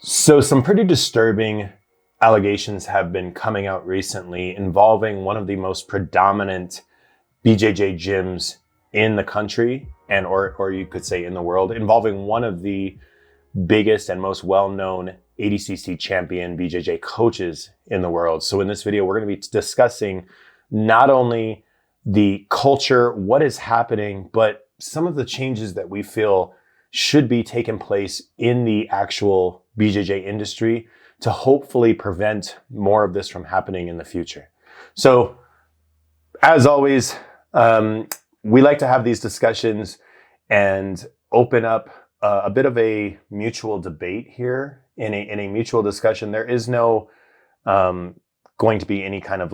So some pretty disturbing allegations have been coming out recently involving one of the most predominant BJJ gyms in the country and or you could say in the world, involving one of the biggest and most well-known ADCC champion BJJ coaches in the world. So in this video, we're going to be discussing not only the culture, what is happening, but some of the changes that we feel should be taking place in the actual BJJ industry to hopefully prevent more of this from happening in the future. So as always, we like to have these discussions and open up a bit of a mutual debate here. In a mutual discussion, there is no going to be any kind of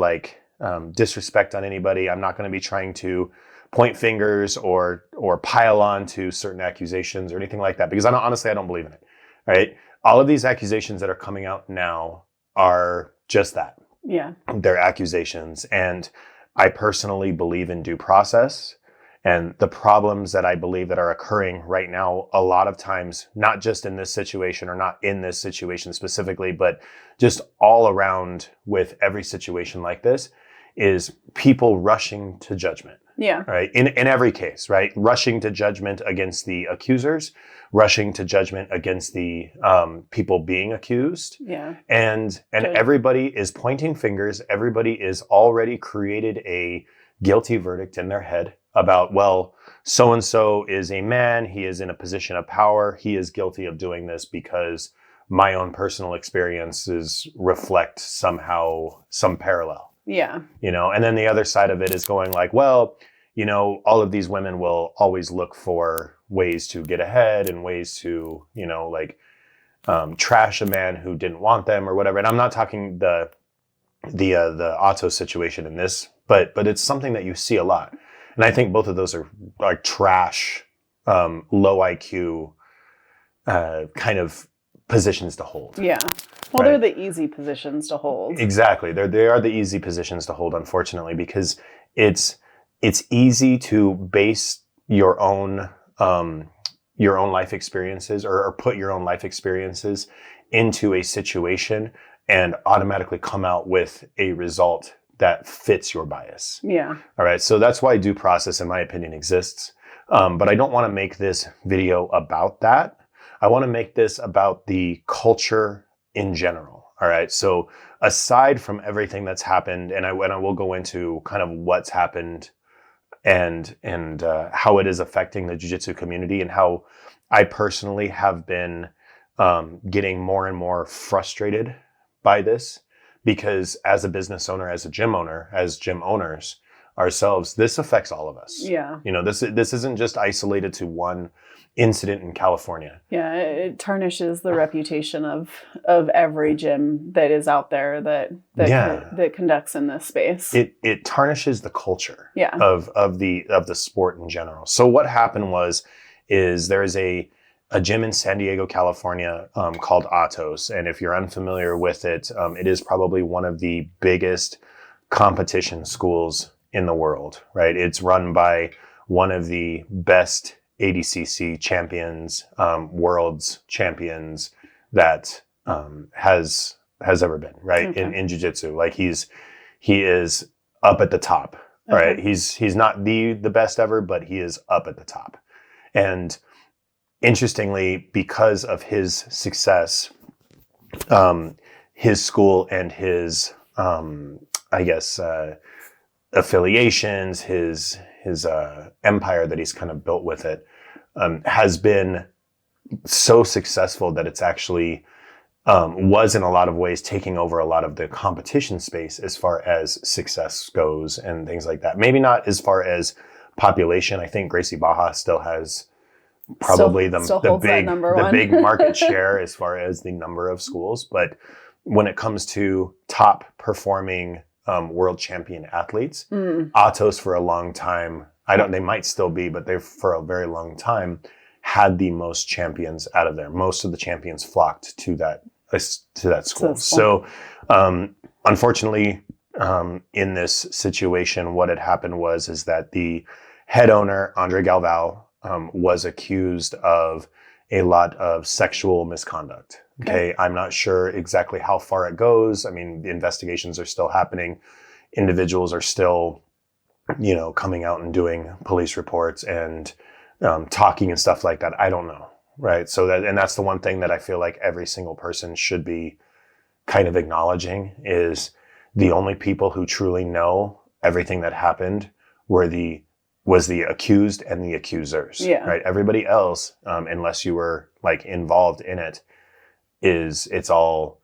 disrespect on anybody. I'm not going to be trying to point fingers or pile on to certain accusations or anything like that, because honestly, I don't believe in it. Right? All of these accusations that are coming out now are just that. Yeah. They're accusations. And I personally believe in due process. And the problems that I believe that are occurring right now, a lot of times, not just in this situation or not in this situation specifically, but just all around with every situation like this, is people rushing to judgment. Yeah. Right. In every case, right? Rushing to judgment against the accusers, rushing to judgment against the people being accused. Yeah. And everybody is pointing fingers. Everybody is already created a guilty verdict in their head about, well, so-and-so is a man. He is in a position of power. He is guilty of doing this because my own personal experiences reflect somehow some parallel. Yeah. And then the other side of it is going like, well, all of these women will always look for ways to get ahead and ways to, trash a man who didn't want them or whatever. And I'm not talking the Otto situation in this, but it's something that you see a lot. And I think both of those are like trash, low IQ kind of positions to hold. Yeah. Well, right? They're the easy positions to hold. Exactly. They are the easy positions to hold, unfortunately, because it's easy to base your own life experiences or put your own life experiences into a situation and automatically come out with a result that fits your bias. Yeah. All right. So that's why due process, in my opinion, exists. But I don't want to make this video about that. I want to make this about the culture in general. All right. So aside from everything that's happened, and I will go into kind of what's happened and how it is affecting the jiu-jitsu community, and how I personally have been getting more and more frustrated by this, because as a business owner, as a gym owner, as gym owners ourselves, this affects all of us. Yeah. This isn't just isolated to one incident in California. Yeah, it tarnishes the reputation of every gym that is out there that conducts in this space. It tarnishes the culture yeah. of the sport in general. So what happened is there is a gym in San Diego, California, called Atos. And if you're unfamiliar with it, it is probably one of the biggest competition schools in the world, right? It's run by one of the best ADCC champions, world's champions that has ever been, right? Okay. In jiu-jitsu. Like he is up at the top, Okay. right? He's not the best ever, but he is up at the top. And interestingly, because of his success, his school and his affiliations, his empire that he's kind of built with it, has been so successful that it's actually was in a lot of ways taking over a lot of the competition space as far as success goes and things like that. Maybe not as far as population. I think Gracie Baja still has probably the big market share as far as the number of schools. But when it comes to top performing world champion athletes, Atos for a long time, they might still be, but they've for a very long time had the most champions out of there. Most of the champions flocked to that school. So unfortunately, in this situation, what had happened is that the head owner, Andre Galval, was accused of a lot of sexual misconduct. Okay. I'm not sure exactly how far it goes. I mean, the investigations are still happening. Individuals are still, coming out and doing police reports and talking and stuff like that. I don't know. Right. So that's the one thing that I feel like every single person should be kind of acknowledging, is the only people who truly know everything that happened was the accused and the accusers. Yeah. Right. Everybody else, unless you were like involved in it, it's all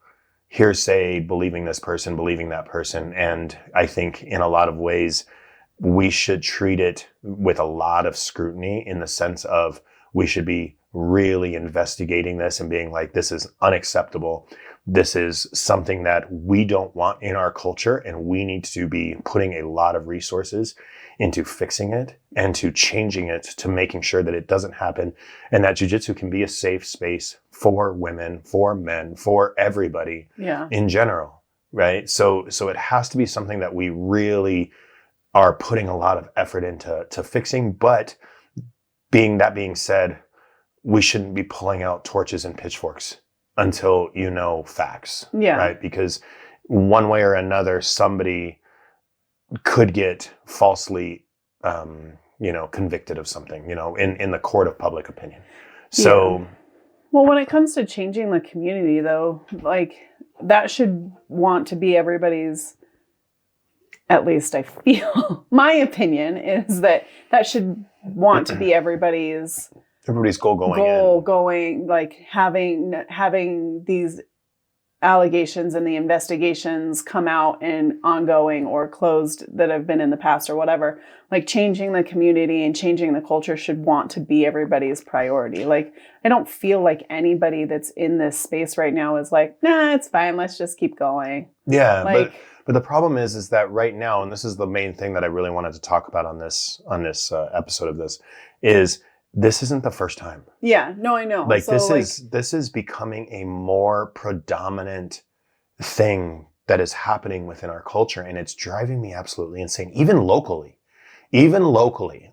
hearsay, believing this person, believing that person. And I think in a lot of ways, we should treat it with a lot of scrutiny, in the sense of we should be really investigating this and being like, this is unacceptable. This is something that we don't want in our culture, and we need to be putting a lot of resources into fixing it and to changing it, to making sure that it doesn't happen, and that jiu-jitsu can be a safe space for women, for men, for everybody in general, right? So it has to be something that we really are putting a lot of effort into fixing. But being said, we shouldn't be pulling out torches and pitchforks until you know facts, right? Because one way or another, somebody could get falsely, convicted of something, in the court of public opinion. So, well, when it comes to changing the community, though, like, that should want to be everybody's. At least I feel, my opinion is that should want to be everybody's goal going, like having these allegations and the investigations come out and ongoing or closed that have been in the past or whatever. Like, changing the community and changing the culture should want to be everybody's priority. Like, I don't feel like anybody that's in this space right now is like, nah, it's fine, let's just keep going. Yeah, like, but the problem is that right now, and this is the main thing that I really wanted to talk about on this episode of this isn't the first time. Yeah, no, I know. Like, so this is becoming a more predominant thing that is happening within our culture, and it's driving me absolutely insane. Even locally,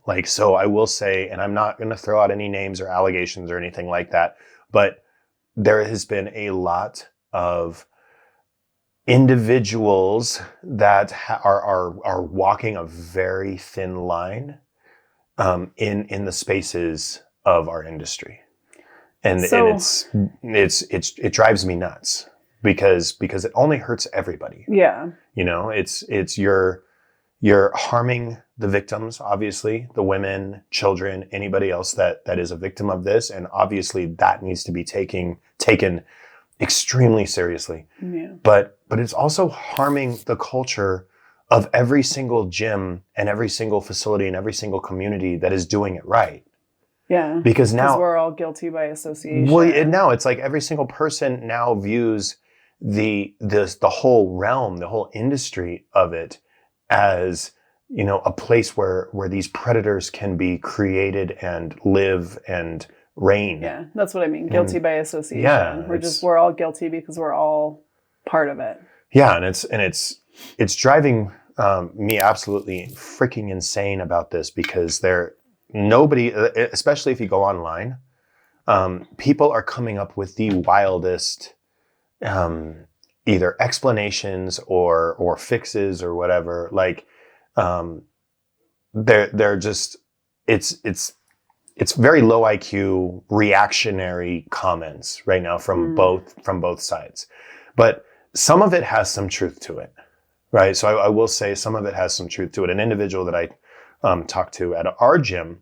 like, so I will say, and I'm not going to throw out any names or allegations or anything like that, but there has been a lot of individuals that are walking a very thin line in the spaces of our industry, and it drives me nuts because it only hurts everybody. Yeah, it's you're harming the victims, obviously, the women, children, anybody else that is a victim of this, and obviously that needs to be taken extremely seriously. Yeah. But it's also harming the culture of every single gym and every single facility and every single community that is doing it right. Yeah. Because now we're all guilty by association. Well, and now it's like every single person now views the whole realm, the whole industry of it as, a place where these predators can be created and live and reign. Yeah, that's what I mean. Guilty by association. Yeah, we're all guilty because we're all part of it. Yeah, and it's driving me absolutely freaking insane about this, because nobody, especially if you go online, people are coming up with the wildest either explanations or fixes or whatever. Like, they're just, it's very low IQ reactionary comments right now from both sides. But some of it has some truth to it, right? So I will say some of it has some truth to it. An individual that I talked to at our gym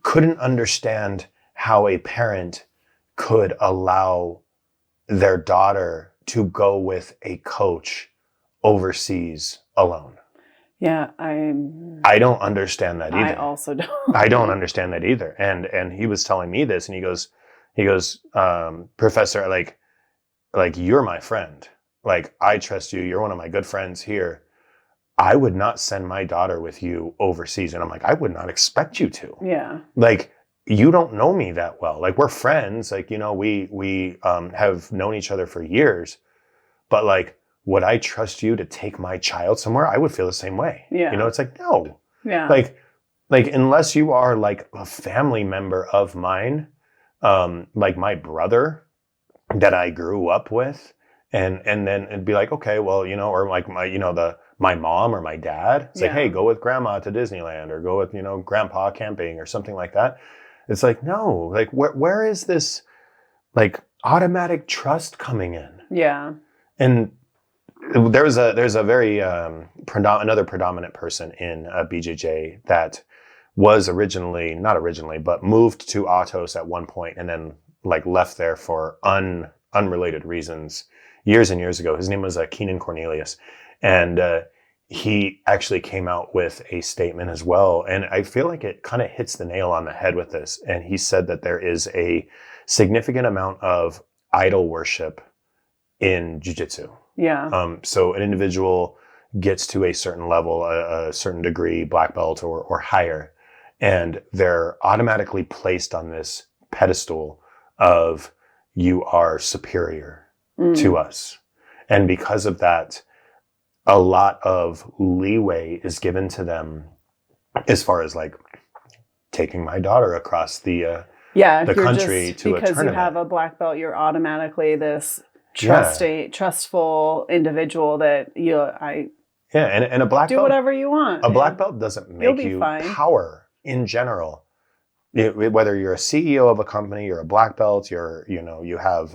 couldn't understand how a parent could allow their daughter to go with a coach overseas alone. Yeah, I don't understand that either. I also don't. I don't understand that either. And he was telling me this, and he goes, Professor, like you're my friend. Like, I trust you. You're one of my good friends here. I would not send my daughter with you overseas. And I'm like, I would not expect you to. Yeah. Like, you don't know me that well. Like, we're friends. Like, we have known each other for years, but like, would I trust you to take my child somewhere? I would feel the same way. Yeah. It's like, no. Yeah. Like unless you are like a family member of mine, like my brother that I grew up with, and then it'd be like, okay, well, or like my mom or my dad. It's like, hey, go with grandma to Disneyland, or go with, grandpa camping or something like that. It's like, no, like where is this like automatic trust coming in? Yeah. And there's a very another predominant person in BJJ that was not originally, but moved to Atos at one point and then like left there for unrelated reasons years and years ago. His name was Keenan Cornelius, and he actually came out with a statement as well. And I feel like it kind of hits the nail on the head with this. And he said that there is a significant amount of idol worship in Jiu-Jitsu. Yeah. So an individual gets to a certain level, a certain degree, black belt or higher, and they're automatically placed on this pedestal of you are superior to us. And because of that, a lot of leeway is given to them as far as like taking my daughter across the country to a tournament. Because you have a black belt, you're automatically this trustful individual that and a black do belt, whatever you want. A black belt doesn't make you power in general. Whether you're a CEO of a company, you're a black belt, you have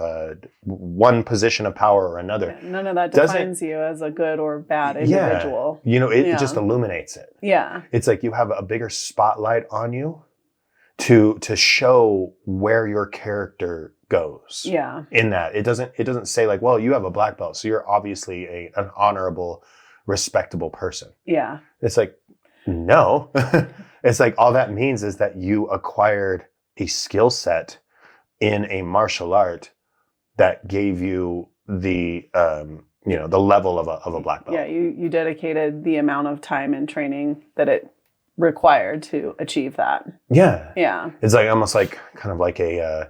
one position of power or another. Yeah, none of that defines you as a good or bad individual. It just illuminates it. Yeah. It's like you have a bigger spotlight on you to show where your character goes. Yeah. In that it doesn't say like, well, you have a black belt, so you're obviously an honorable, respectable person. Yeah. It's like, no. It's like all that means is that you acquired a skill set in a martial art that gave you the the level of a black belt. Yeah, you dedicated the amount of time and training that it required to achieve that. Yeah. Yeah. It's like almost like kind of like a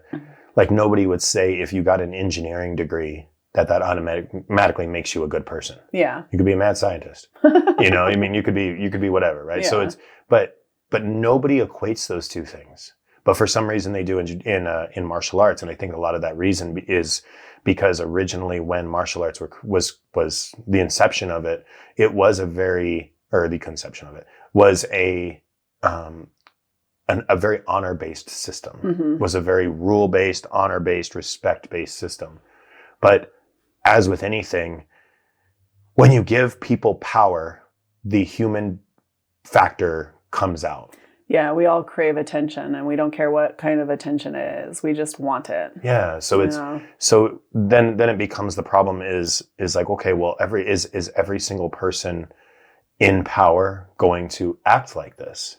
like nobody would say if you got an engineering degree that automatically makes you a good person. Yeah. You could be a mad scientist. You could be whatever, right? Yeah. So it's but nobody equates those two things. But for some reason they do in martial arts, and I think a lot of that reason is because originally when martial arts was the inception of it, the conception of it was a very honor-based system. Mm-hmm. Was a very rule-based, honor-based, respect-based system. But as with anything, when you give people power, the human factor comes out. Yeah, we all crave attention, and we don't care what kind of attention it is. We just want it. Yeah, so then it becomes the problem is like, okay, well, every single person in power going to act like this?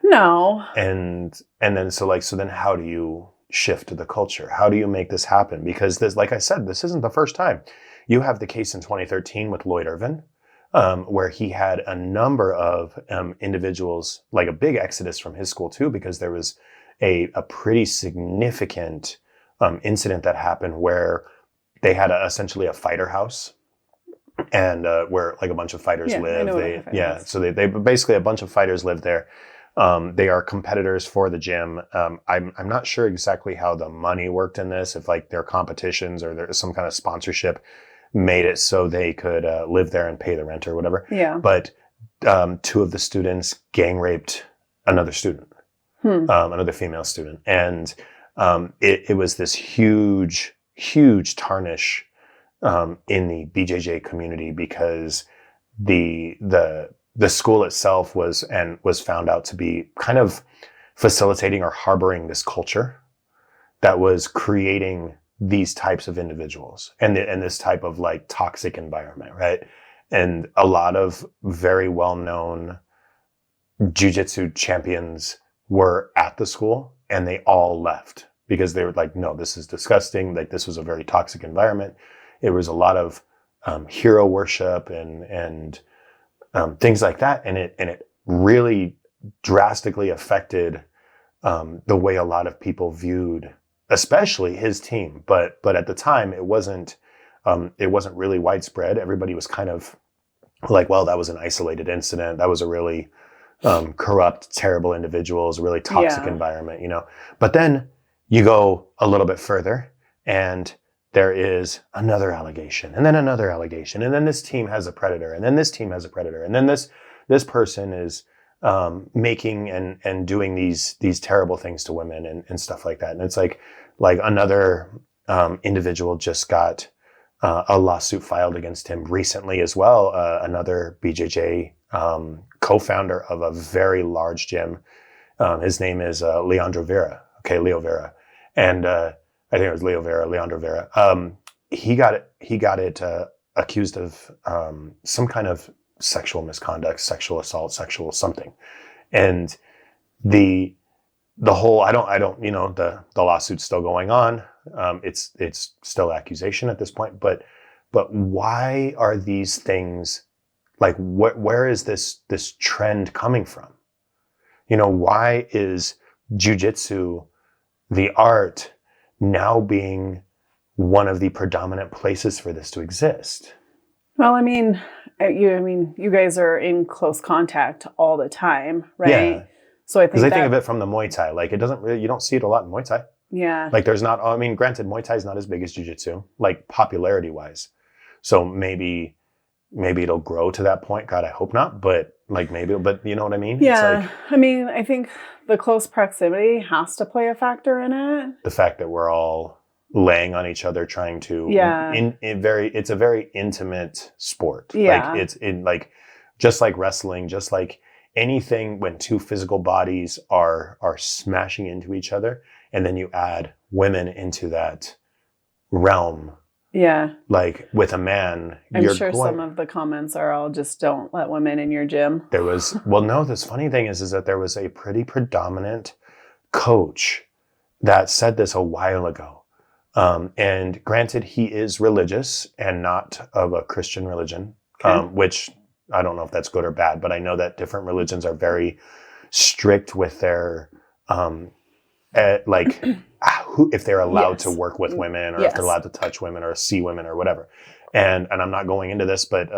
No. And then so then how do you shift the culture? How do you make this happen? Because this, like I said, this isn't the first time. You have the case in 2013 with Lloyd Irvin, where he had a number of individuals, like a big exodus from his school too, because there was a pretty significant incident that happened where they had essentially a fighter house, and where like a bunch of fighters live. So they basically, a bunch of fighters live there. They are competitors for the gym. I'm not sure exactly how the money worked in this, if like their competitions or there's some kind of sponsorship made it so they could live there and pay the rent or whatever. Yeah. But two of the students gang raped another student, another female student. And it was this huge tarnish in the BJJ community, because the school itself was found out to be kind of facilitating or harboring this culture that was creating these types of individuals and this type of like toxic environment, right? And a lot of very well-known jiu-jitsu champions were at the school, and they all left because they were like, no, this is disgusting. Like, this was a very toxic environment. It was a lot of hero worship and things like that, and it really drastically affected the way a lot of people viewed, especially his team. But at the time, it wasn't really widespread. Everybody was kind of like, well, that was an isolated incident. That was a really corrupt, terrible individuals, a really toxic environment, But then you go a little bit further and there is another allegation and then another allegation. And then this team has a predator and then this team has a predator. And then this person is making and doing these terrible things to women and stuff like that. And it's like another individual just got a lawsuit filed against him recently as well. Another BJJ co-founder of a very large gym. His name is Leandro Vera. Okay, Leo Vera. And I think it was Leandro Vera. He got it accused of some kind of sexual misconduct, sexual assault, sexual something. And the whole, I don't, the lawsuit's still going on. It's still accusation at this point, but why are these things like, where is this trend coming from? Why is jiu-jitsu, the art, now being one of the predominant places for this to exist? Well, you guys are in close contact all the time, right? Yeah. So I think because I think of it from the Muay Thai. Like, it doesn't really, you don't see it a lot in Muay Thai. Yeah. Like, there's not. Granted, Muay Thai is not as big as Jiu-Jitsu, like popularity wise. So maybe it'll grow to that point. God, I hope not. But but you know what I mean? Yeah. It's like, I think the close proximity has to play a factor in it. The fact that we're all laying on each other, trying to, it's a very intimate sport. Yeah. Like just like wrestling, just like anything, when two physical bodies are smashing into each other, and then you add women into that realm. Yeah. Like with a man, I'm sure some of the comments are all just don't let women in your gym. This funny thing is that there was a pretty predominant coach that said this a while ago. And granted, he is religious and not of a Christian religion, which I don't know if that's good or bad, but I know that different religions are very strict with their, if they're allowed to work with women, or if they're allowed to touch women or see women or whatever. And I'm not going into this, but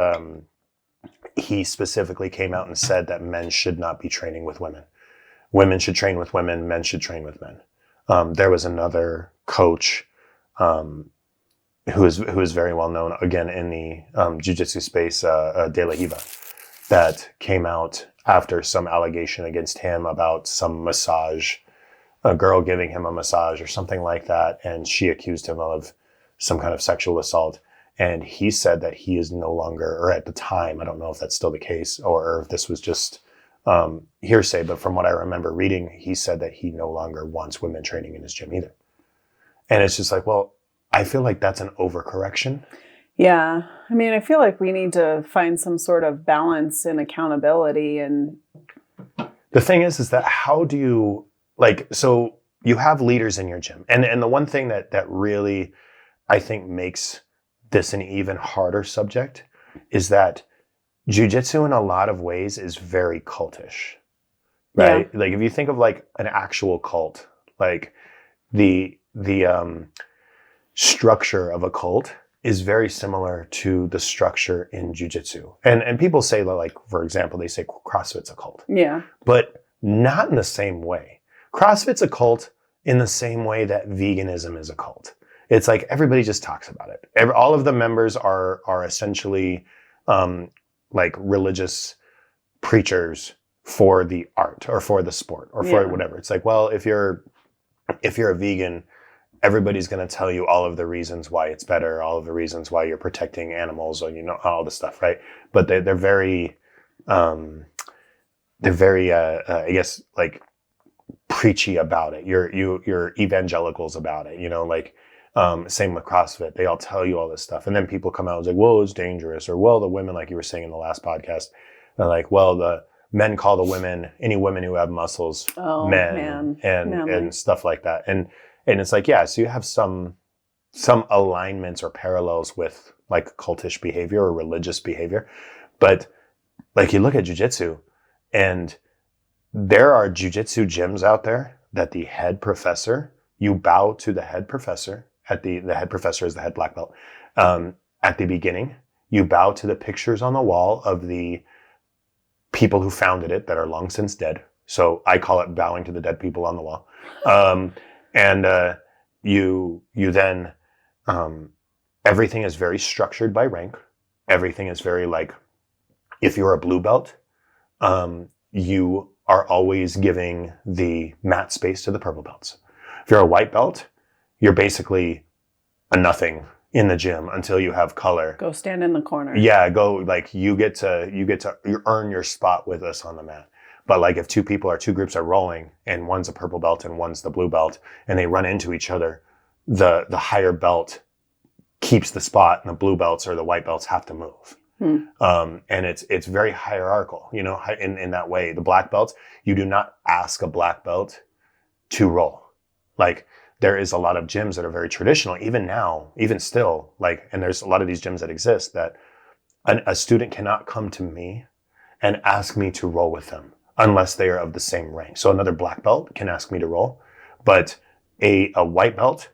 he specifically came out and said that men should not be training with women. Women should train with women. Men should train with men. There was another coach who is very well known, again, in the jiu-jitsu space, De La Hiva, that came out after some allegation against him about some massage, a girl giving him a massage or something like that, and she accused him of some kind of sexual assault. And he said that he is no longer, or at the time, I don't know if that's still the case, or if this was just hearsay, but from what I remember reading, he said that he no longer wants women training in his gym either. And it's just like, well, I feel like that's an overcorrection. Yeah. I feel like we need to find some sort of balance and accountability. And the thing is that how do you, so you have leaders in your gym. And the one thing that really, I think, makes this an even harder subject is that jiu-jitsu in a lot of ways is very cultish, right? Yeah. Like if you think of like an actual cult, like the structure of a cult is very similar to the structure in jiu-jitsu. And people say that, like, for example, they say CrossFit's a cult. Yeah. But not in the same way. CrossFit's a cult in the same way that veganism is a cult. It's like everybody just talks about it. All of the members are essentially like religious preachers for the art or for the sport or for whatever. It's like, well, if you're a vegan, everybody's going to tell you all of the reasons why it's better, all of the reasons why you're protecting animals, or all the stuff, right? But they're very I guess, like, preachy about it. You're evangelicals about it, same with CrossFit. They all tell you all this stuff, and then people come out and say, well, it's dangerous, or, well, the women, like you were saying in the last podcast, they're like, well, the men call the women, any women who have muscles, men, and stuff like that. And it's like, yeah, so you have some alignments or parallels with like cultish behavior or religious behavior. But like you look at jiu-jitsu, and there are jiu-jitsu gyms out there that the head professor, you bow to the head professor, the head professor is the head black belt. At the beginning, you bow to the pictures on the wall of the people who founded it that are long since dead. So I call it bowing to the dead people on the wall. And you then everything is very structured by rank. Everything is very like, if you're a blue belt, you are always giving the mat space to the purple belts. If you're a white belt, you're basically a nothing in the gym until you have color. Go stand in the corner. Yeah, go, like, you get to you earn your spot with us on the mat. But like, if two groups are rolling and one's a purple belt and one's the blue belt and they run into each other, the higher belt keeps the spot and the blue belts or the white belts have to move. And it's very hierarchical, you know, in that way. The black belts, you do not ask a black belt to roll. Like, there is a lot of gyms that are very traditional, even now, even still, like, and there's a lot of these gyms that exist that a student cannot come to me and ask me to roll with them unless they are of the same rank. So another black belt can ask me to roll, but a white belt,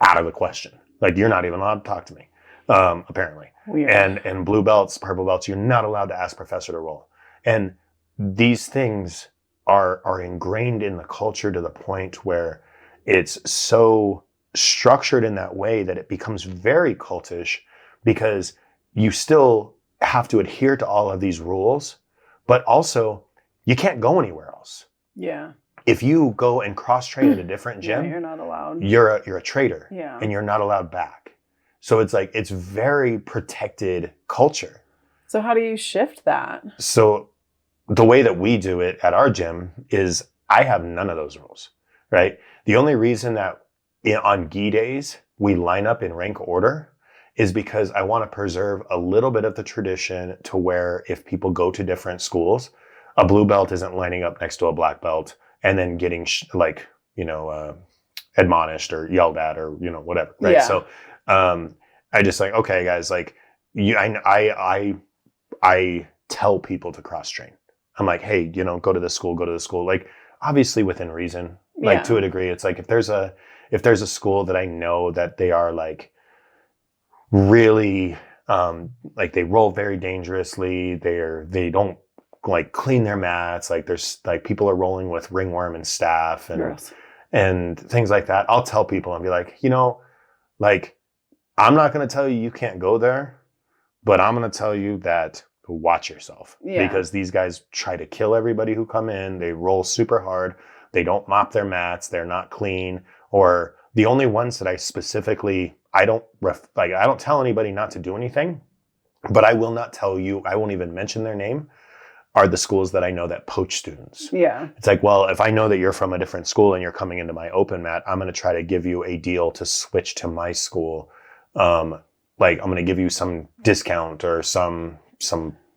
out of the question. Like, you're not even allowed to talk to me, apparently. Weird. And blue belts, purple belts, you're not allowed to ask professor to roll. And these things are ingrained in the culture to the point where it's so structured in that way that it becomes very cultish, because you still have to adhere to all of these rules, but also you can't go anywhere else. Yeah. If you go and cross train at a different gym, you're not allowed. You're a traitor. Yeah. And you're not allowed back. So it's like, it's very protected culture. So how do you shift that? So the way that we do it at our gym is I have none of those rules, right? The only reason that on gi days we line up in rank order is because I want to preserve a little bit of the tradition to where if people go to different schools, a blue belt isn't lining up next to a black belt and then getting admonished or yelled at or, you know, whatever. Right. Yeah. So, I just like, okay, guys, like I tell people to cross train. I'm like, hey, you know, go to this school, like, obviously within reason, like to a degree. It's like, if there's a school that I know that they are like really, like they roll very dangerously, they don't like clean their mats, like there's like people are rolling with ringworm and staph and things like that, I'll tell people and be like, you know, like, I'm not going to tell you can't go there, but I'm going to tell you that watch yourself, because these guys try to kill everybody who come in. They roll super hard. They don't mop their mats. They're not clean. Or the only ones that I specifically, I don't tell anybody not to do anything, but I will not tell you, I won't even mention their name, are the schools that I know that poach students. Yeah. It's like, well, if I know that you're from a different school and you're coming into my open mat, I'm going to try to give you a deal to switch to my school. Like, I'm going to give you some discount or some,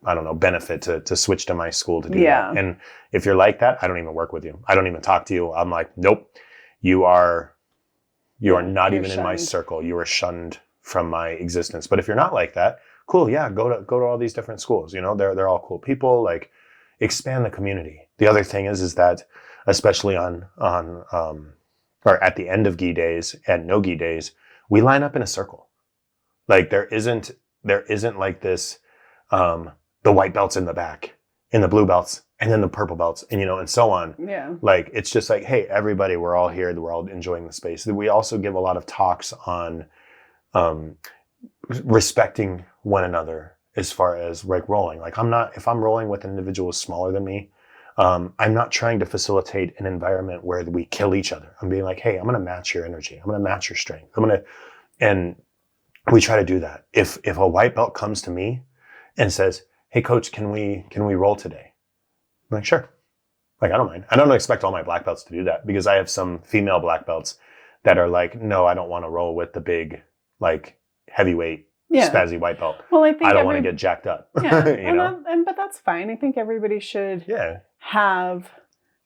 I don't know, benefit to switch to my school to do that. And if you're like that, I don't even work with you. I don't even talk to you. I'm like, nope, you are not even shunned in my circle. You are shunned from my existence. But if you're not like that, cool. Yeah. Go to all these different schools. You know, they're all cool people. Like, expand the community. The other thing is that especially on or at the end of gi days and no gi days, we line up in a circle. Like, there isn't like this, the white belts in the back and the blue belts and then the purple belts and, you know, and so on. Yeah. Like, it's just like, hey, everybody, we're all here. We're all enjoying the space. We also give a lot of talks on, respecting one another as far as like rolling. Like, if I'm rolling with an individual smaller than me, I'm not trying to facilitate an environment where we kill each other. I'm being like, hey, I'm going to match your energy. I'm going to match your strength. And we try to do that. If a white belt comes to me and says, hey coach, can we roll today? I'm like, sure. Like, I don't mind. I don't expect all my black belts to do that, because I have some female black belts that are like, no, I don't want to roll with the big, like, heavyweight, spazzy white belt. Well, I don't want to get jacked up. Yeah. But that's fine. I think everybody should have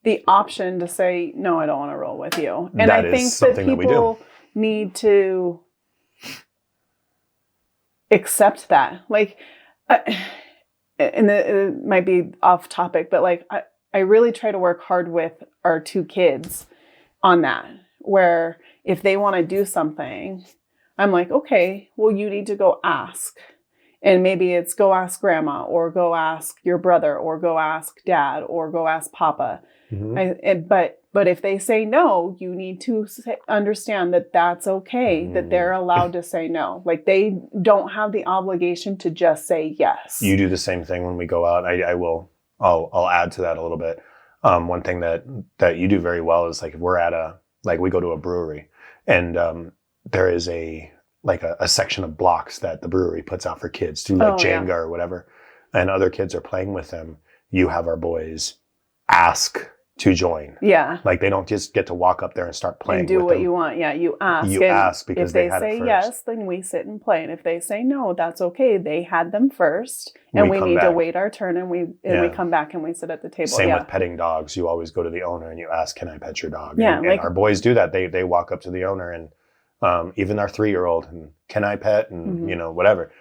the option to say, no, I don't want to roll with you. And I think that people need to accept that. Like, and it might be off topic, but like, I really try to work hard with our two kids on that, where if they want to do something, I'm like, okay, well, you need to go ask. And maybe it's go ask grandma, or go ask your brother, or go ask dad, or go ask papa. But if they say no, you need to understand that that's okay, that they're allowed to say no. Like, they don't have the obligation to just say yes. You do the same thing when we go out. I'll add to that a little bit. One thing that you do very well is, like, if we're at we go to a brewery, and there is a section of blocks that the brewery puts out for kids to, like, Jenga or whatever, and other kids are playing with them. You have our boys ask to join. Yeah. Like, they don't just get to walk up there and start playing. And do with what them. You want. Yeah. You ask. You ask because they had it first. If they say yes, then we sit and play. And if they say no, that's okay. They had them first, and we need to wait our turn, and we come back and we sit at the table. Same with petting dogs. You always go to the owner and you ask, "Can I pet your dog?" Yeah. And our boys do that. They walk up to the owner, and even our 3-year-old, and "Can I pet?" and whatever.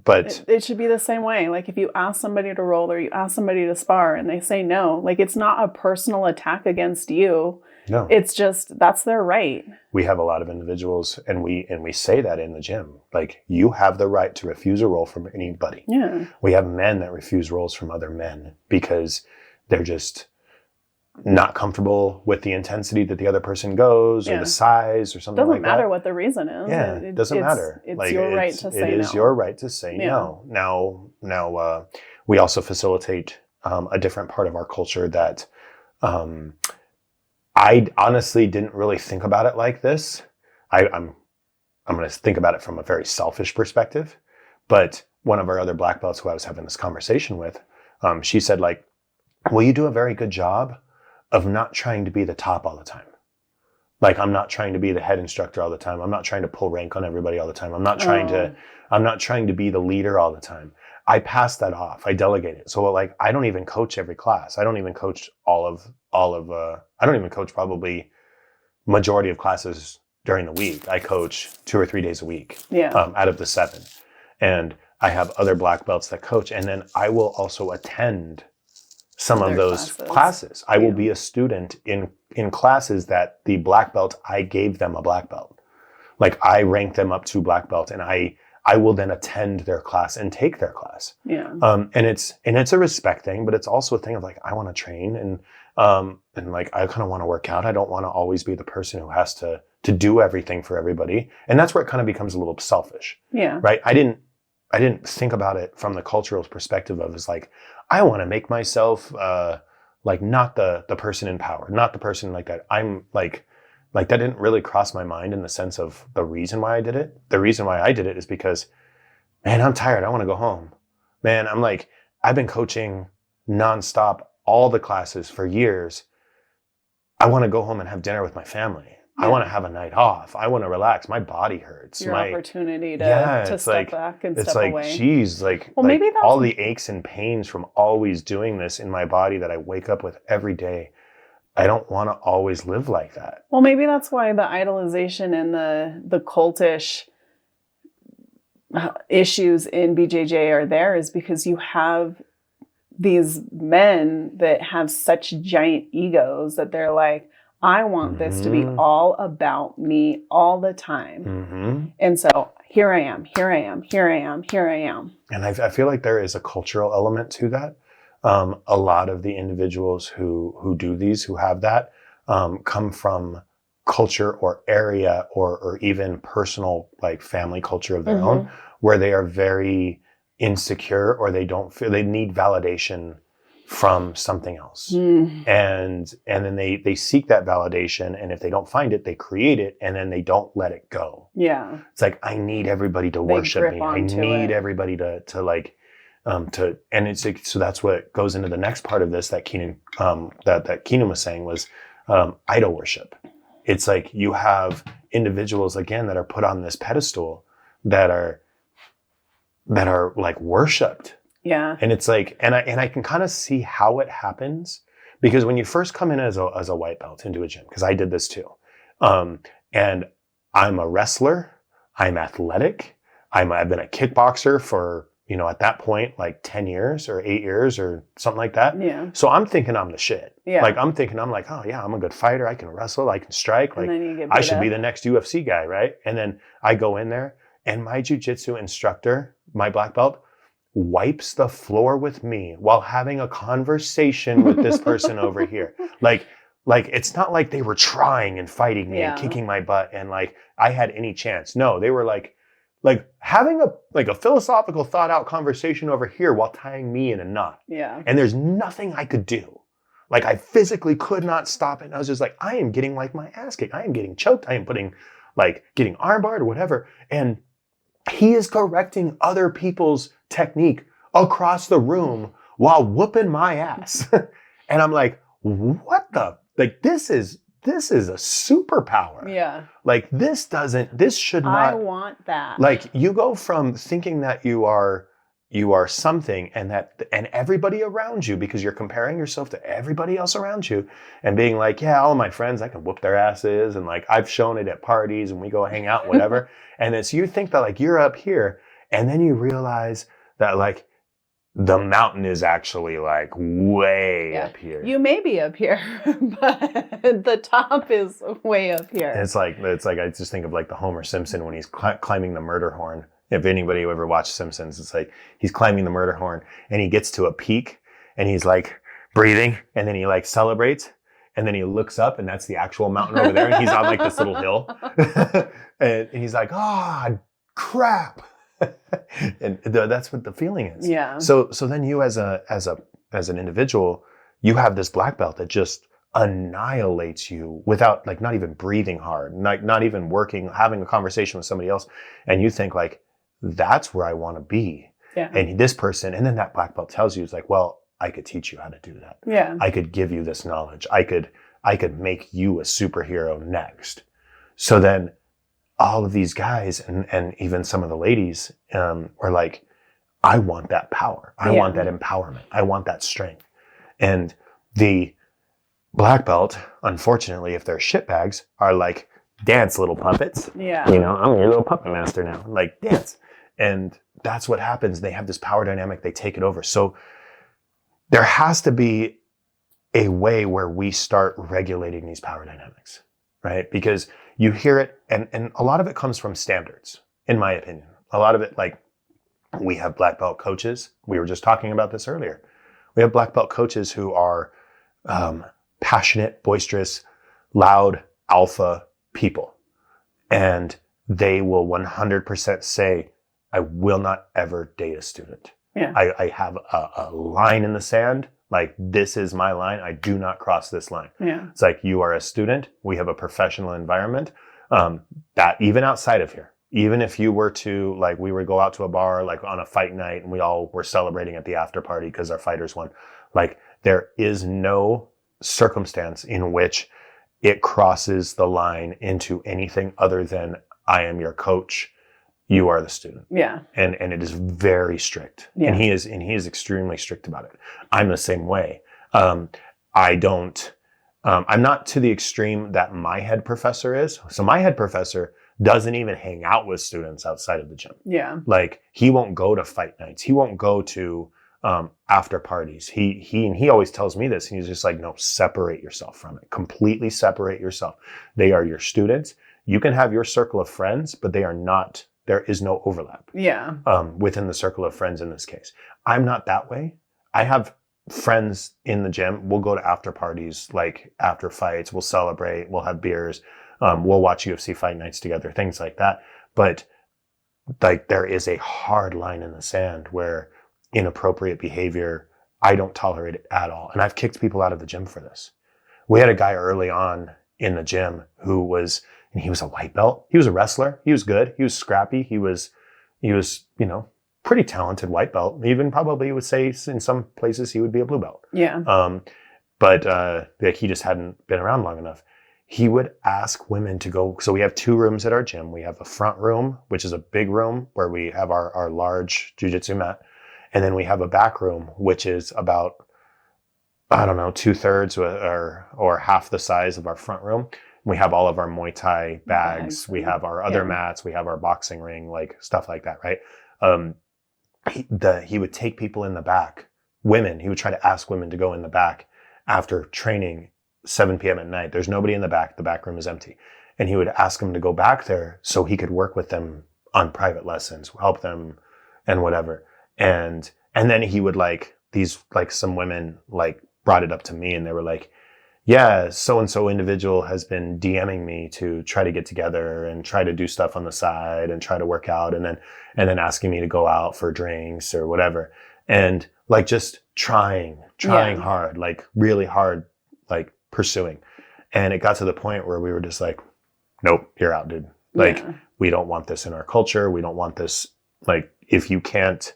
But it should be the same way. Like, if you ask somebody to roll, or you ask somebody to spar, and they say no, like, it's not a personal attack against you. No. It's just, that's their right. We have a lot of individuals, and we say that in the gym. Like, you have the right to refuse a roll from anybody. Yeah. We have men that refuse rolls from other men because they're just not comfortable with the intensity that the other person goes, or the size, or something like that. Doesn't matter what the reason is. Yeah, it doesn't matter. It's your right to say no. It is your right to say no. Now, we also facilitate a different part of our culture that I honestly didn't really think about it like this. I'm going to think about it from a very selfish perspective. But one of our other black belts who I was having this conversation with, she said, like, "Well, you do a very good job of not trying to be the top all the time. Like, I'm not trying to be the head instructor all the time. I'm not trying to pull rank on everybody all the time. I'm not trying to be the leader all the time. I pass that off. I delegate it. So, like, I don't even coach every class. I don't even coach I don't even coach probably majority of classes during the week. I coach 2 or 3 days a week out of the 7. And I have other black belts that coach. And then I will also attend some of those classes. I will be a student in classes that the black belt, I gave them a black belt. Like, I ranked them up to black belt, and I will then attend their class and take their class. Yeah. And it's a respect thing, but it's also a thing of, like, I want to train, and like, I kind of want to work out. I don't want to always be the person who has to do everything for everybody. And that's where it kind of becomes a little selfish. Yeah. Right. I didn't think about it from the cultural perspective of, is like, I want to make myself like, not the person in power, not the person like that. I'm like that didn't really cross my mind in the sense of the reason why I did it. The reason why I did it is because, man, I'm tired. I want to go home. Man, I'm like, I've been coaching nonstop all the classes for years. I want to go home and have dinner with my family. Yeah. I want to have a night off. I want to relax. My body hurts. Your opportunity to step back and step away. It's like, geez, like, well, maybe that's all the aches and pains from always doing this in my body that I wake up with every day. I don't want to always live like that. Well, maybe that's why the idolization and the cultish issues in BJJ are there, is because you have these men that have such giant egos that they're like, I want this to be all about me all the time. And so here I am. And I feel like there is a cultural element to that. A lot of the individuals who do these, who have that, come from culture or area or even personal, like, family culture of their own, where they are very insecure, or they don't feel, they need validation from something else. And then they seek that validation, and if they don't find it, they create it, and then they don't let it go. Yeah. It's like, I need everybody to worship me. I need everybody to like, and it's like, so that's what goes into the next part of this that Keenan, that Keenan was saying was, idol worship. It's like, you have individuals, again, that are put on this pedestal that are like worshipped. Yeah. And it's like, and I can kind of see how it happens, because when you first come in as a white belt into a gym, because I did this too. And I'm a wrestler, I'm athletic, I've been a kickboxer for, at that point, like 10 years or 8 years or something like that. Yeah. So I'm thinking I'm the shit. Yeah. Like, I'm like, oh yeah, I'm a good fighter. I can wrestle. I can strike. Like, I should be the next UFC guy. Right. And then I go in there, and my jiu-jitsu instructor my black belt, wipes the floor with me while having a conversation with this person over here. Like it's not like they were trying and fighting me and kicking my butt and like I had any chance. No, they were like having a philosophical thought out conversation over here while tying me in a knot. Yeah. And there's nothing I could do. Like I physically could not stop it. And I was just like, I am getting like my ass kicked. I am getting choked. I am getting armbarred or whatever. And he is correcting other people's technique across the room while whooping my ass. And I'm like, what the? Like, this is a superpower. Yeah. Like, this should not. I want that. Like, you go from thinking that you are something and everybody around you, because you're comparing yourself to everybody else around you and being like, yeah, all of my friends, I can whoop their asses. And like, I've shown it at parties and we go hang out, whatever. And then so you think that like you're up here and then you realize that like the mountain is actually like way up here. You may be up here, but the top is way up here. And it's like I just think of like the Homer Simpson when he's climbing the murder horn. If anybody ever watched Simpsons, it's like he's climbing the murder horn and he gets to a peak and he's like breathing and then he like celebrates and then he looks up and that's the actual mountain over there and he's on like this little hill and he's like, crap. And that's what the feeling is. Yeah. So then you as an individual, you have this black belt that just annihilates you without like not even breathing hard, not even working, having a conversation with somebody else, and you think like, that's where I want to be. Yeah. And this person, and then that black belt tells you, it's like, well, I could teach you how to do that. Yeah. I could give you this knowledge. I could make you a superhero next. So then all of these guys and even some of the ladies are like, I want that power. I want that empowerment. I want that strength. And the black belt, unfortunately, if they're shitbags, are like, dance, little puppets. Yeah. You know, I'm your little puppet master now. Like, dance. And that's what happens. They have this power dynamic. They take it over. So there has to be a way where we start regulating these power dynamics, right? Because you hear it, and a lot of it comes from standards, in my opinion. A lot of it, like, we have black belt coaches. We were just talking about this earlier. We have black belt coaches who are passionate, boisterous, loud, alpha people. And they will 100% say, I will not ever date a student. Yeah. I have a line in the sand. Like, this is my line. I do not cross this line. Yeah. It's like, you are a student. We have a professional environment that even outside of here, even if you were to, like, we would go out to a bar, like on a fight night, and we all were celebrating at the after party because our fighters won. Like, there is no circumstance in which it crosses the line into anything other than, I am your coach, you are the student. Yeah. And it is very strict. Yeah. And he is extremely strict about it. I'm the same way. I'm not to the extreme that my head professor is. So my head professor doesn't even hang out with students outside of the gym. Yeah. Like, he won't go to fight nights. He won't go to after parties. He always tells me this. And he's just like, no, separate yourself from it. Completely separate yourself. They are your students. You can have your circle of friends, but there is no overlap. Yeah. Within the circle of friends in this case. I'm not that way. I have friends in the gym. We'll go to after parties, like after fights. We'll celebrate. We'll have beers. We'll watch UFC fight nights together, things like that. But like, there is a hard line in the sand where inappropriate behavior, I don't tolerate it at all. And I've kicked people out of the gym for this. We had a guy early on in the gym he was a white belt. He was a wrestler. He was good. He was scrappy. He was, pretty talented white belt. Even probably would say in some places he would be a blue belt. Yeah. But he just hadn't been around long enough. He would ask women to go. So we have 2 rooms at our gym. We have a front room, which is a big room where we have our large jiu-jitsu mat. And then we have a back room, which is about, 2/3 or half the size of our front room. We have all of our Muay Thai bags. We have our other mats. We have our boxing ring, like stuff like that, right? He would take people in the back, women. He would try to ask women to go in the back after training 7 p.m. at night. There's nobody in the back. The back room is empty. And he would ask them to go back there so he could work with them on private lessons, help them and whatever. And then he would some women brought it up to me and they were like, yeah, so-and-so individual has been DMing me to try to get together and try to do stuff on the side and try to work out and then asking me to go out for drinks or whatever. And just trying hard, really hard, pursuing. And it got to the point where we were just like, nope, you're out, dude. We don't want this in our culture. We don't want this. If you can't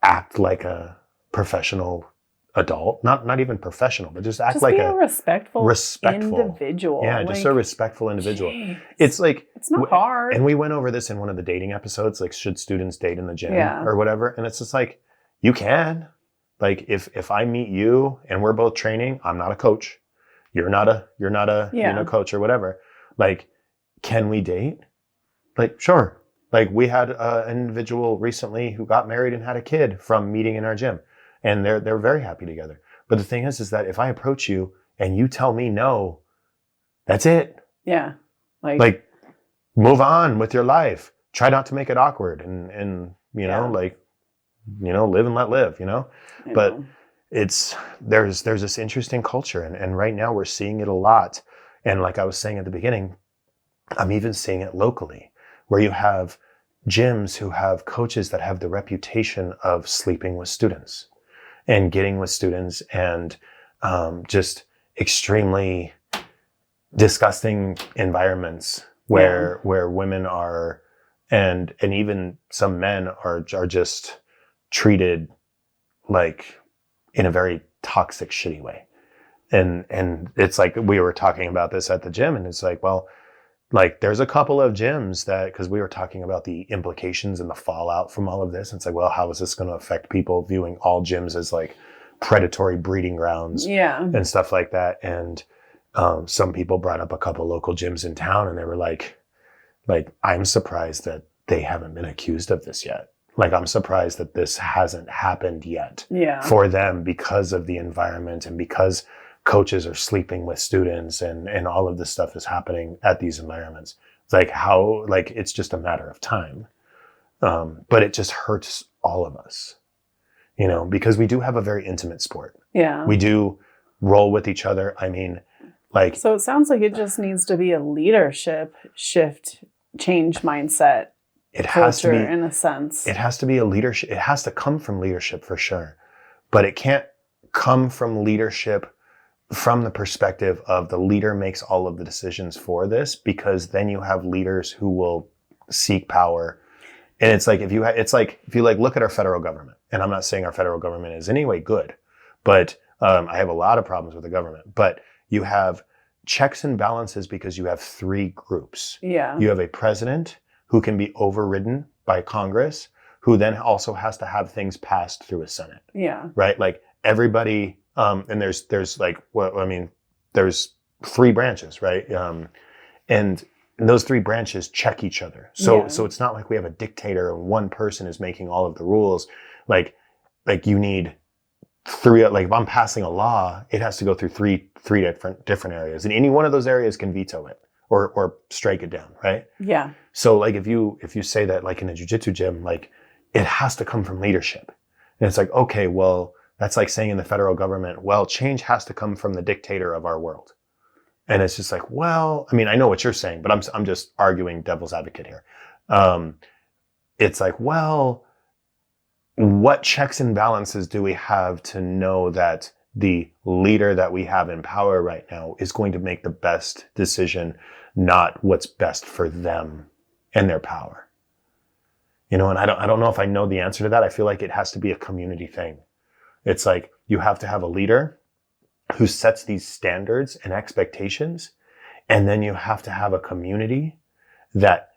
act like a professional adult, not even professional, but just act like a respectful individual. Yeah, just a respectful individual. Geez. It's not hard. And we went over this in one of the dating episodes, should students date in the gym or whatever? And it's just you can. If I meet you and we're both training, I'm not a coach. You're not a coach or whatever. Can we date? Sure. We had an individual recently who got married and had a kid from meeting in our gym. And they're very happy together. But the thing is that if I approach you and you tell me no, that's it. Yeah. Move on with your life. Try not to make it awkward and live and let live, But there's this interesting culture and right now we're seeing it a lot. And like I was saying at the beginning, I'm even seeing it locally where you have gyms who have coaches that have the reputation of sleeping with students and getting with students and just extremely disgusting environments where women are and even some men are just treated in a very toxic, shitty way. And it's we were talking about this at the gym and it's there's a couple of gyms that, because we were talking about the implications and the fallout from all of this. It's how is this going to affect people viewing all gyms as predatory breeding grounds and stuff like that. And some people brought up a couple local gyms in town and they were I'm surprised that they haven't been accused of this yet. I'm surprised that this hasn't happened yet for them because of the environment and because coaches are sleeping with students and all of this stuff is happening at these environments. It's it's just a matter of time. But it just hurts all of us, because we do have a very intimate sport. Yeah. We do roll with each other. I mean, so it sounds like it just needs to be a leadership shift, change mindset. It has to be, in a sense. It has to be a leadership. It has to come from leadership for sure, but it can't come from leadership from the perspective of the leader makes all of the decisions for this, because then you have leaders who will seek power. And it's if you look at our federal government, and I'm not saying our federal government is any way good, but I have a lot of problems with the government, but you have checks and balances because you have three groups. Yeah. You have a president who can be overridden by Congress, who then also has to have things passed through a Senate. Yeah. Right? Everybody, and there's three branches, right? And those three branches check each other. So it's not like we have a dictator and one person is making all of the rules. You need three, if I'm passing a law, it has to go through three different areas. And any one of those areas can veto it or strike it down, right? Yeah. So if you say that in a jiu-jitsu gym, it has to come from leadership. And it's okay, well, that's saying in the federal government, well, change has to come from the dictator of our world. And it's just well, I mean, I know what you're saying, but I'm just arguing devil's advocate here. It's well, what checks and balances do we have to know that the leader that we have in power right now is going to make the best decision, not what's best for them and their power? And I don't know if I know the answer to that. I feel it has to be a community thing. It's you have to have a leader who sets these standards and expectations, and then you have to have a community that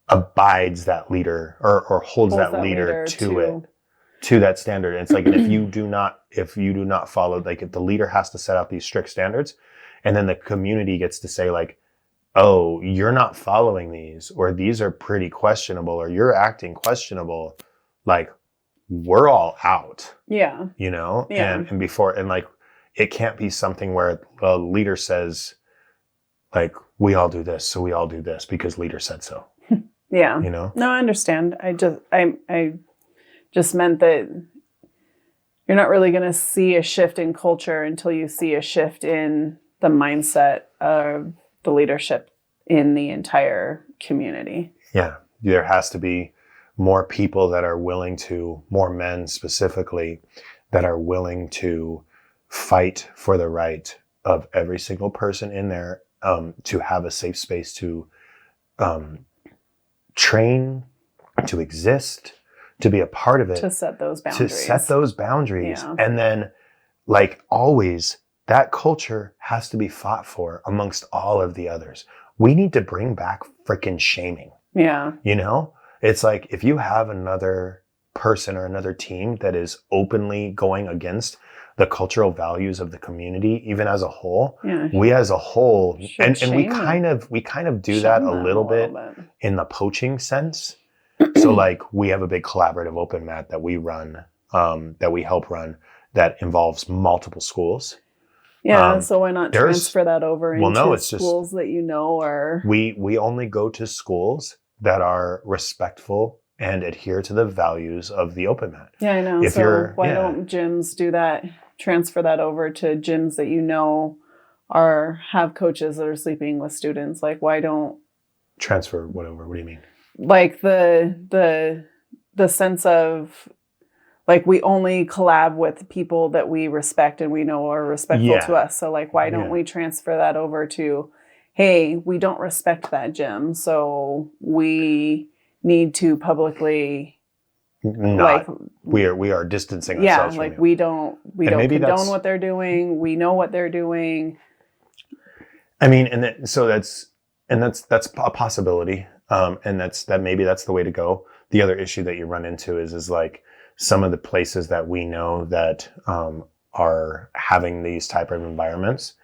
abides that leader or holds that leader to that standard. And it's if you do not follow, if the leader has to set out these strict standards, and then the community gets to say oh, you're not following these, or these are pretty questionable, or you're acting questionable, we're all out. Yeah. Yeah. And before, and it can't be something where a leader says we all do this, so we all do this because leader said so. Yeah. You know? No, I understand. I just meant that you're not really going to see a shift in culture until you see a shift in the mindset of the leadership in the entire community. Yeah. There has to be more people that are willing to, more men specifically, that are willing to fight for the right of every single person in there, to have a safe space to train, to exist, to be a part of it. To set those boundaries. To set those boundaries. Yeah. And then, like always, that culture has to be fought for amongst all of the others. We need to bring back freaking shaming. Yeah. You know? It's like, if you have another person or another team that is openly going against the cultural values of the community, even as a whole, we as a whole, and we kind of do that a little bit in the poaching sense. So like, we have a big collaborative open mat that we run, that we help run, that involves multiple schools. Yeah, so why not transfer that over into schools that you know are... We only go to schools that are respectful and adhere to the values of the open mat. Yeah, I know. So why don't gyms do that? Transfer that over to gyms that you know have coaches that are sleeping with students. Like, why don't... Transfer what over? What do you mean? Like the sense of... Like, we only collab with people that we respect and we know are respectful to us. So, like, why don't we transfer that over to, hey, we don't respect that gym, so we need to publicly, we are distancing ourselves from you. we don't condone what they're doing. We know what they're doing. I mean, that's a possibility. And maybe that's the way to go. The other issue that you run into is like, some of the places that we know that are having these type of environments,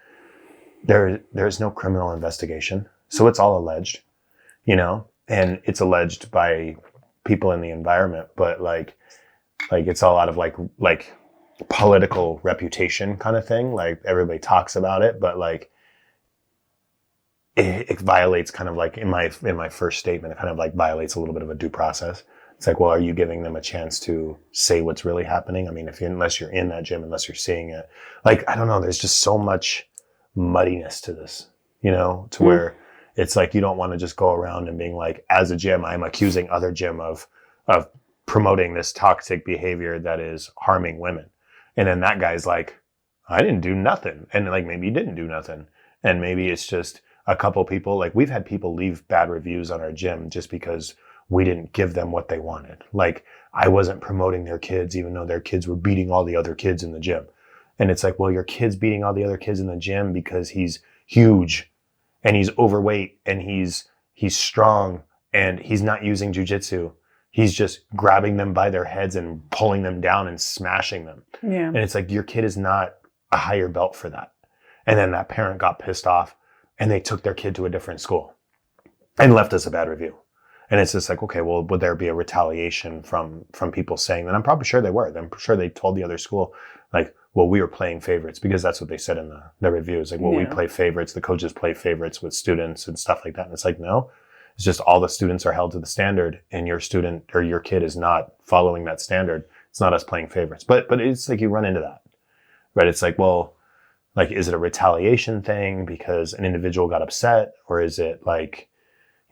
there's no criminal investigation. So it's all alleged, you know, and it's alleged by people in the environment, but like it's all out of like political reputation kind of thing. Like, everybody talks about it, but like it violates kind of like in my first statement, it kind of like violates a little bit of a due process. It's like, well, are you giving them a chance to say what's really happening? I mean, unless you're in that gym, unless you're seeing it, like, I don't know, there's just so much muddiness to this, you know, to where it's like, you don't want to just go around and being like, as a gym, I'm accusing other gym of promoting this toxic behavior that is harming women. And then that guy's like, I didn't do nothing. And like, maybe he didn't do nothing. And maybe it's just a couple people, like, we've had people leave bad reviews on our gym just because we didn't give them what they wanted. Like, I wasn't promoting their kids, even though their kids were beating all the other kids in the gym. And it's like, well, your kid's beating all the other kids in the gym because he's huge and he's overweight and he's strong and he's not using jiu-jitsu. He's just grabbing them by their heads and pulling them down and smashing them. Yeah. And it's like, your kid is not a higher belt for that. And then that parent got pissed off and they took their kid to a different school and left us a bad review. And it's just like, okay, well, would there be a retaliation from people saying that? I'm probably sure they were. I'm sure they told the other school, like, well, we were playing favorites, because that's what they said in the reviews. Like, well, we play favorites. The coaches play favorites with students and stuff like that. And it's like, no, it's just all the students are held to the standard, and your student or your kid is not following that standard. It's not us playing favorites. But it's like, you run into that, right? It's like, well, like, is it a retaliation thing because an individual got upset, or is it like,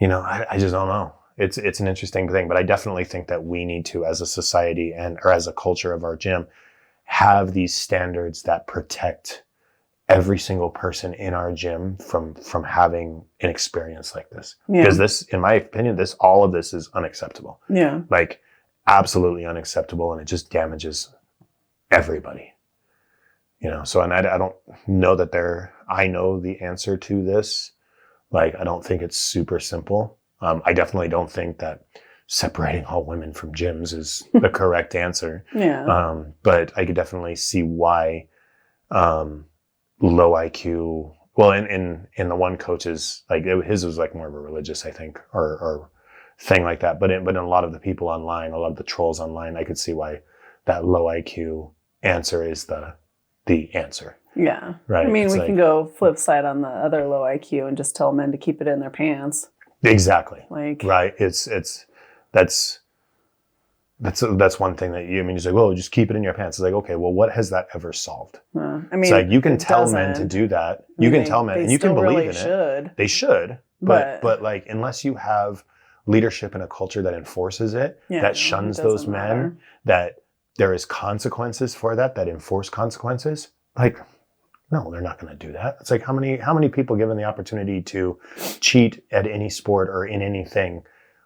you know, I just don't know. It's an interesting thing, but I definitely think that we need to, as a society or as a culture of our gym, have these standards that protect every single person in our gym from having an experience like this. Because this, in my opinion, all of this is unacceptable. Yeah. Like, absolutely unacceptable, and it just damages everybody. You know, so, and I don't know that I know the answer to this. Like, I don't think it's super simple. I definitely don't think that separating all women from gyms is the correct answer. Yeah. But I could definitely see why low IQ. Well, in the one coach's, like, his was like more of a religious, I think, or thing like that. But in a lot of the people online, a lot of the trolls online, I could see why that low IQ answer is the answer. Yeah. Right. I mean, we can go flip side on the other low IQ and just tell men to keep it in their pants. Exactly. Like, right. That's one thing that you say, well, just keep it in your pants. It's like, okay, well, what has that ever solved? I mean, it's like you can it tell men to doesn't. do that. I mean, You can tell men, they and you can still believe really in should. it. They should, but But like unless you have leadership in a culture that enforces it, Yeah, that no, shuns it those doesn't men, matter. that there is consequences for that enforce consequences. Like, no, they're not going to do that. It's like how many people given the opportunity to cheat at any sport or in anything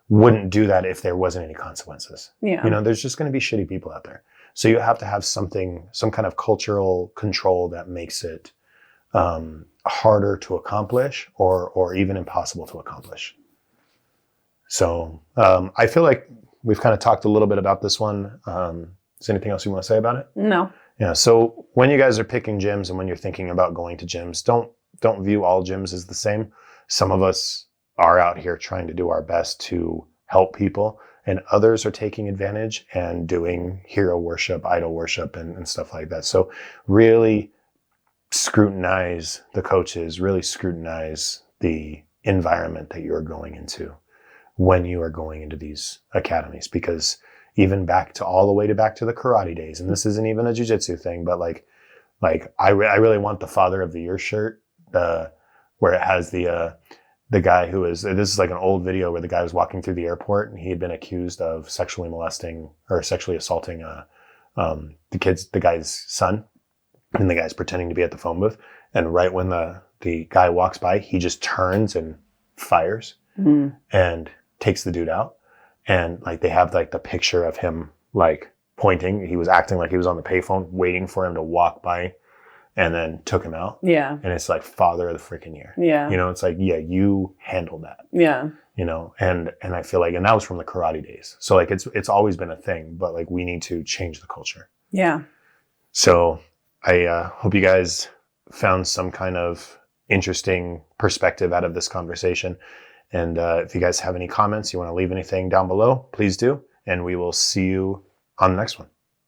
wouldn't do that if there wasn't any consequences. Yeah. You know, there's just going to be shitty people out there. So you have to have some kind of cultural control that makes it harder to accomplish or even impossible to accomplish. So I feel like we've kind of talked a little bit about this one. Is there anything else you want to say about it? No. Yeah. So when you guys are picking gyms and when you're thinking about going to gyms, don't view all gyms as the same. Some of us are out here trying to do our best to help people, and others are taking advantage and doing hero worship, idol worship, and stuff like that. So really scrutinize the coaches, really scrutinize the environment that you're going into when you are going into these academies, because even back to the karate days, and this isn't even a jiu-jitsu thing, but like I really want the Father of the Year shirt, where it has the guy who is, this is like an old video where the guy was walking through the airport and he had been accused of sexually molesting or sexually assaulting the guy's son, and the guy's pretending to be at the phone booth, and right when the guy walks by, he just turns and fires and takes the dude out. And like they have like the picture of him like pointing. He was acting like he was on the payphone, waiting for him to walk by, and then took him out. Yeah. And it's like Father of the freaking Year. Yeah. You know, it's like, yeah, you handled that. Yeah. You know, and I feel like, and that was from the karate days. So like it's always been a thing, but like we need to change the culture. Yeah. So I hope you guys found some kind of interesting perspective out of this conversation. And if you guys have any comments, you want to leave anything down below, please do. And we will see you on the next one.